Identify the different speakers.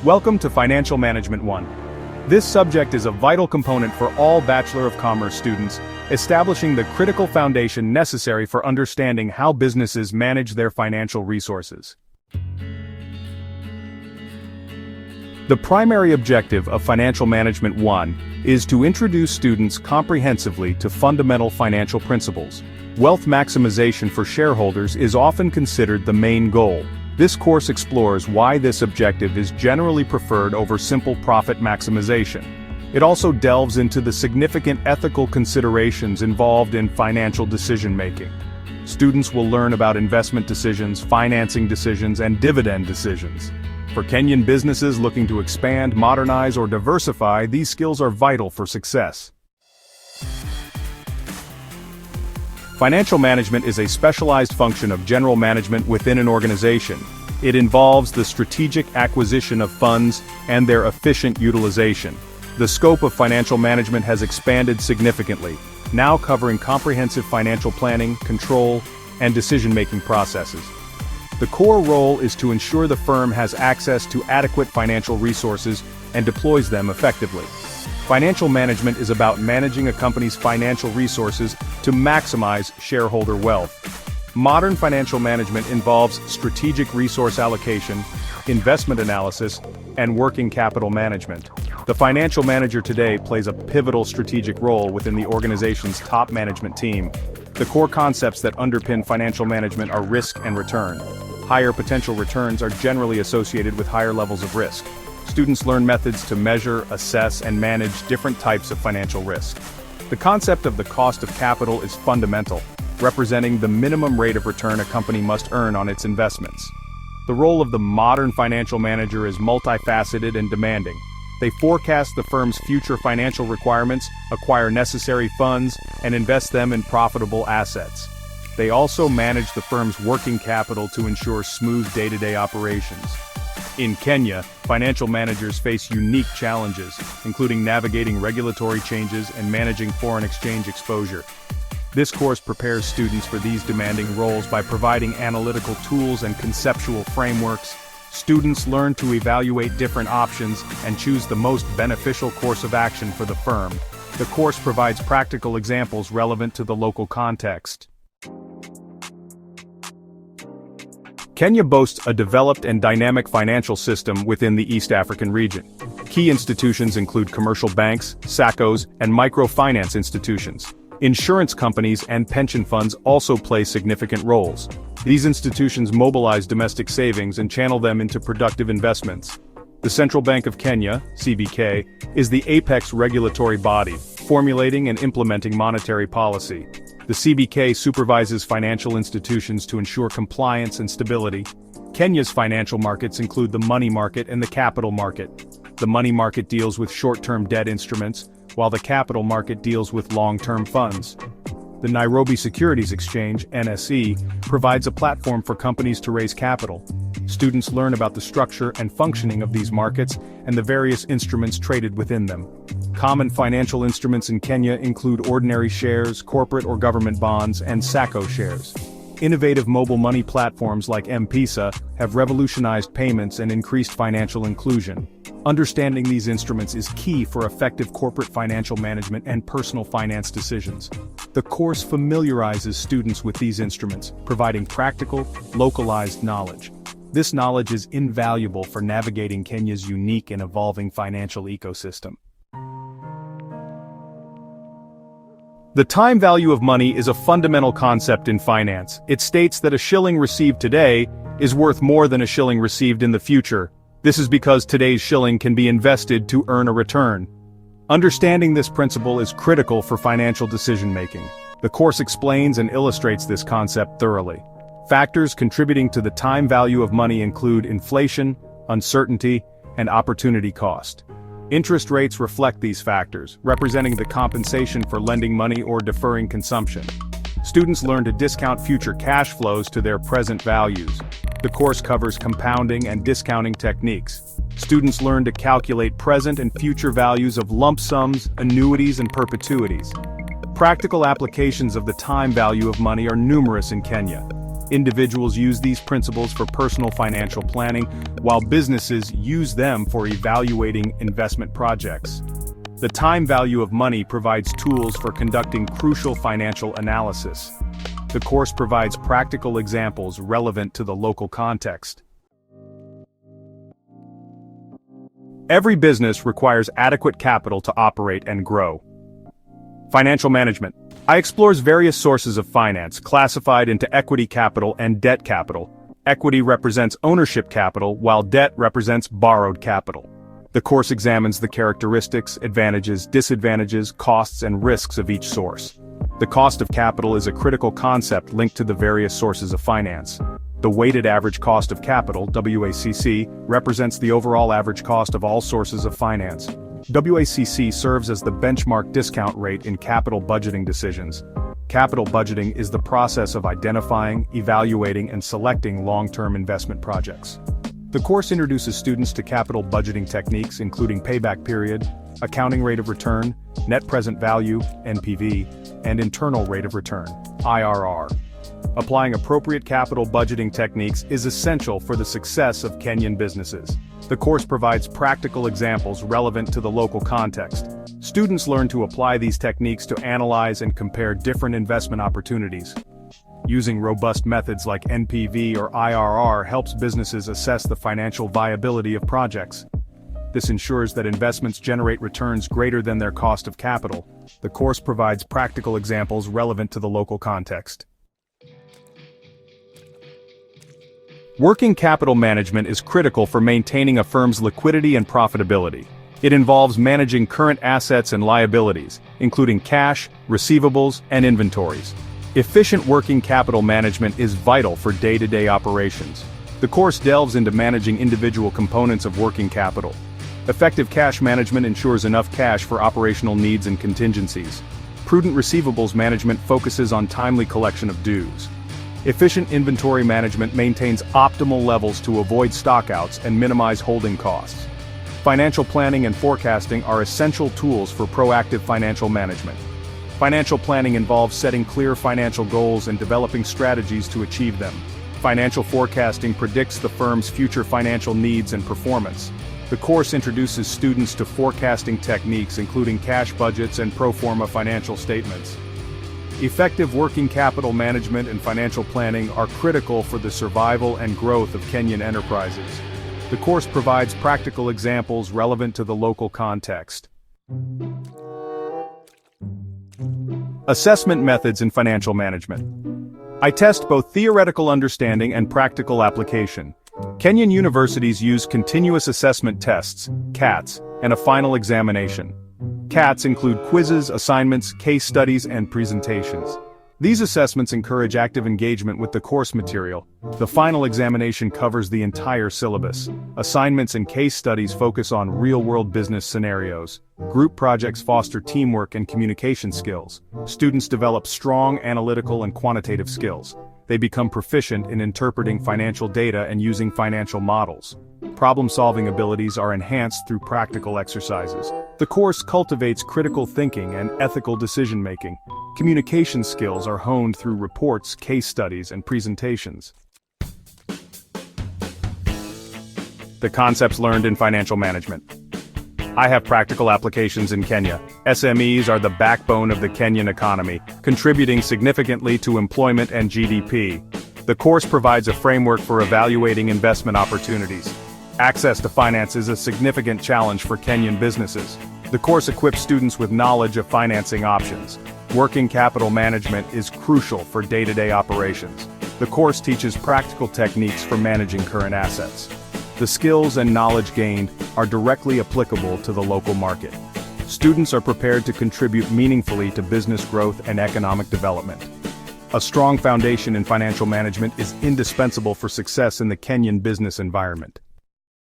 Speaker 1: Welcome to Financial Management 1. This subject is a vital component for all Bachelor of Commerce students, establishing the critical foundation necessary for understanding how businesses manage their financial resources. The primary objective of Financial Management 1 is to introduce students comprehensively to fundamental financial principles. Wealth maximization for shareholders is often considered the main goal. This course explores why this objective is generally preferred over simple profit maximization. It also delves into the significant ethical considerations involved in financial decision-making. Students will learn about investment decisions, financing decisions, and dividend decisions. For Kenyan businesses looking to expand, modernize, or diversify, these skills are vital for success. Financial management is a specialized function of general management within an organization. It involves the strategic acquisition of funds and their efficient utilization. The scope of financial management has expanded significantly, now covering comprehensive financial planning, control, and decision-making processes. The core role is to ensure the firm has access to adequate financial resources and deploys them effectively. Financial management is about managing a company's financial resources to maximize shareholder wealth. Modern financial management involves strategic resource allocation, investment analysis, and working capital management. The financial manager today plays a pivotal strategic role within the organization's top management team. The core concepts that underpin financial management are risk and return. Higher potential returns are generally associated with higher levels of risk. Students learn methods to measure, assess, and manage different types of financial risk. The concept of the cost of capital is fundamental, representing the minimum rate of return a company must earn on its investments. The role of the modern financial manager is multifaceted and demanding. They forecast the firm's future financial requirements, acquire necessary funds, and invest them in profitable assets. They also manage the firm's working capital to ensure smooth day-to-day operations. In Kenya, financial managers face unique challenges, including navigating regulatory changes and managing foreign exchange exposure. This course prepares students for these demanding roles by providing analytical tools and conceptual frameworks. Students learn to evaluate different options and choose the most beneficial course of action for the firm. The course provides practical examples relevant to the local context. Kenya boasts a developed and dynamic financial system within the East African region. Key institutions include commercial banks, SACCOs, and microfinance institutions. Insurance companies and pension funds also play significant roles. These institutions mobilize domestic savings and channel them into productive investments. The Central Bank of Kenya, CBK, is the apex regulatory body, formulating and implementing monetary policy. The CBK supervises financial institutions to ensure compliance and stability. Kenya's financial markets include the money market and the capital market. The money market deals with short-term debt instruments, while the capital market deals with long-term funds. The Nairobi Securities Exchange, NSE, provides a platform for companies to raise capital. Students learn about the structure and functioning of these markets and the various instruments traded within them. Common financial instruments in Kenya include ordinary shares, corporate or government bonds, and SACCO shares. Innovative mobile money platforms like M-Pesa have revolutionized payments and increased financial inclusion. Understanding these instruments is key for effective corporate financial management and personal finance decisions. The course familiarizes students with these instruments, providing practical, localized knowledge. This knowledge is invaluable for navigating Kenya's unique and evolving financial ecosystem. The time value of money is a fundamental concept in finance. It states that a shilling received today is worth more than a shilling received in the future. This is because today's shilling can be invested to earn a return. Understanding this principle is critical for financial decision-making. The course explains and illustrates this concept thoroughly. Factors contributing to the time value of money include inflation, uncertainty, and opportunity cost. Interest rates reflect these factors, representing the compensation for lending money or deferring consumption. Students learn to discount future cash flows to their present values. The course covers compounding and discounting techniques. Students learn to calculate present and future values of lump sums, annuities, and perpetuities. Practical applications of the time value of money are numerous in Kenya. Individuals use these principles for personal financial planning, while businesses use them for evaluating investment projects. The time value of money provides tools for conducting crucial financial analysis. The course provides practical examples relevant to the local context. Every business requires adequate capital to operate and grow. Financial management. I explores various sources of finance, classified into equity capital and debt capital. Equity represents ownership capital, while debt represents borrowed capital. The course examines the characteristics, advantages, disadvantages, costs, and risks of each source. The cost of capital is a critical concept linked to the various sources of finance. The weighted average cost of capital, WACC, represents the overall average cost of all sources of finance. WACC serves as the benchmark discount rate in capital budgeting decisions. Capital budgeting is the process of identifying, evaluating, and selecting long-term investment projects. The course introduces students to capital budgeting techniques including payback period, accounting rate of return, net present value, NPV, and internal rate of return, IRR. Applying appropriate capital budgeting techniques is essential for the success of Kenyan businesses. The course provides practical examples relevant to the local context. Students learn to apply these techniques to analyze and compare different investment opportunities. Using robust methods like NPV or IRR helps businesses assess the financial viability of projects. This ensures that investments generate returns greater than their cost of capital. The course provides practical examples relevant to the local context. Working capital management is critical for maintaining a firm's liquidity and profitability. It involves managing current assets and liabilities, including cash, receivables, and inventories. Efficient working capital management is vital for day-to-day operations. The course delves into managing individual components of working capital. Effective cash management ensures enough cash for operational needs and contingencies. Prudent receivables management focuses on timely collection of dues. Efficient inventory management maintains optimal levels to avoid stockouts and minimize holding costs. Financial planning and forecasting are essential tools for proactive financial management. Financial planning involves setting clear financial goals and developing strategies to achieve them. Financial forecasting predicts the firm's future financial needs and performance. The course introduces students to forecasting techniques including cash budgets and pro forma financial statements. Effective working capital management and financial planning are critical for the survival and growth of Kenyan enterprises. The course provides practical examples relevant to the local context. Assessment methods in financial management. I test both theoretical understanding and practical application. Kenyan universities use continuous assessment tests, CATs, and a final examination. CATs include quizzes, assignments, case studies, and presentations. These assessments encourage active engagement with the course material. The final examination covers the entire syllabus. Assignments and case studies focus on real-world business scenarios. Group projects foster teamwork and communication skills. Students develop strong analytical and quantitative skills. They become proficient in interpreting financial data and using financial models. Problem-solving abilities are enhanced through practical exercises. The course cultivates critical thinking and ethical decision-making. Communication skills are honed through reports, case studies, and presentations. The concepts learned in financial management. I have practical applications in Kenya. SMEs are the backbone of the Kenyan economy, contributing significantly to employment and GDP. The course provides a framework for evaluating investment opportunities. Access to finance is a significant challenge for Kenyan businesses. The course equips students with knowledge of financing options. Working capital management is crucial for day-to-day operations. The course teaches practical techniques for managing current assets. The skills and knowledge gained are directly applicable to the local market. Students are prepared to contribute meaningfully to business growth and economic development. A strong foundation in financial management is indispensable for success in the Kenyan business environment.